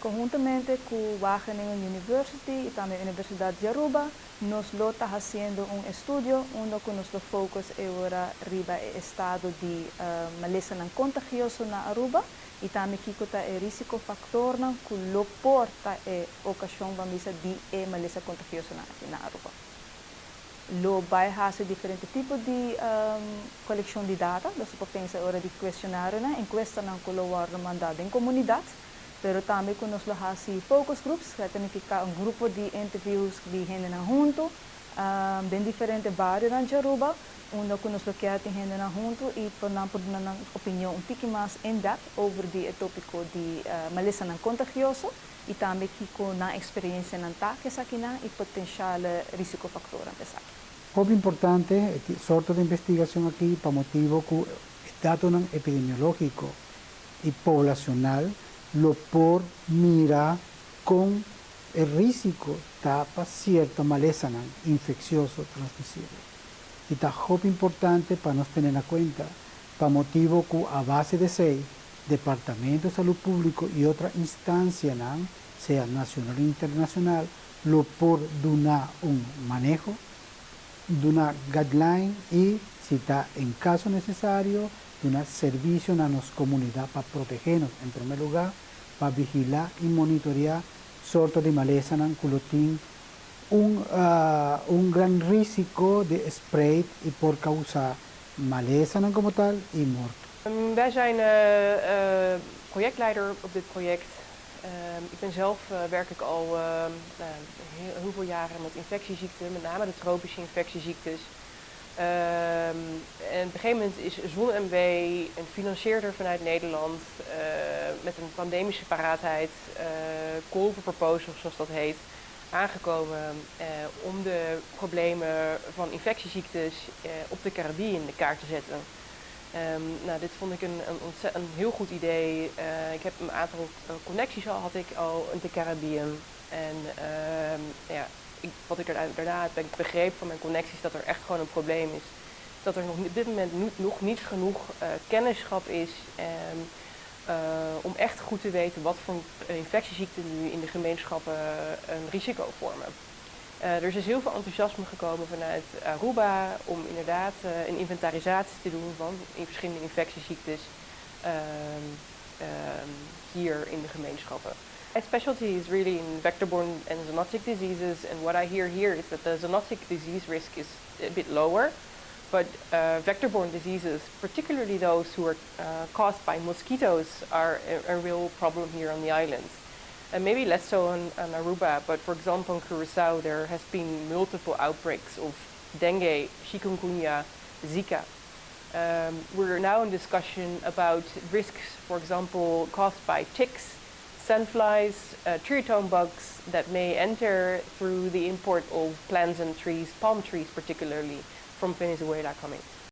Conjuntamente con Wageningen University y también Universidad de Aruba, nos lo está haciendo un estudio, uno con nuestro focus ahora arriba el estado de maleza contagioso en Aruba y también kikuta el riesgo factor que lo porta ocasión de maleza contagioso en Aruba. Lo vai hacer diferentes tipos de colección de datos, los potência ahora de questionário, né? Encuesta que lo va mandado en comunidad, pero también con nos lo hace focus groups, que significa un grupo de interviews de gente junto, de diferentes barrios en Aruba, uno que nos lo queda gente junto y por dar una opinión un poco más in-depth over el tópico de maleza contagioso y también con una experiencia en ataques aquí y potencial riesgo factor empezar. Muy importante, sorte de investigación aquí para motivo que datos epidemiológico y poblacional lo por mirar con el riesgo de cierta maleza infeccioso transmisible. Y está muy importante para nos tener en cuenta, para motivo que a base de 6, Departamento de Salud Público y otra instancia, sea nacional o internacional, lo por dar un manejo de una guideline y, si está en caso necesario, de un servicio a nuestra comunidad para protegernos, en primer lugar, para vigilar y monitorear sortes de maleza que tienen un gran riesgo de spread y por causar maleza como tal y muerte. Wij zijn projectleider op dit project. Ik ben zelf werk ik al heel veel jaren met infectieziekten, met name de tropische infectieziektes. En op een gegeven moment is ZonMW een financierder vanuit Nederland met een pandemische paraatheid, call for proposal zoals dat heet, aangekomen om de problemen van infectieziektes op de Cariben in de kaart te zetten. Dit vond ik een heel goed idee. Ik heb een aantal connecties had ik al in de Cariben. En wat ik daarna heb begrepen van mijn connecties, dat er echt gewoon een probleem is. Dat er op dit moment nog niet genoeg kennisschap is om echt goed te weten wat voor infectieziekten nu in de gemeenschappen een risico vormen. Er is dus heel veel enthousiasme gekomen vanuit Aruba om inderdaad een inventarisatie te doen van verschillende infectieziektes hier in de gemeenschappen. My specialty is really in vector-borne and zoonotic diseases, and what I hear here is that the zoonotic disease risk is a bit lower, but vector-borne diseases, particularly those who are caused by mosquitoes, are a real problem here on the islands. And maybe less so on Aruba, but for example on Curacao there has been multiple outbreaks of dengue, chikungunya, Zika. We're now in discussion about risks, for example, caused by ticks, sandflies, tritone bugs that may enter through the import of plants and trees, palm trees particularly, from Venezuela coming.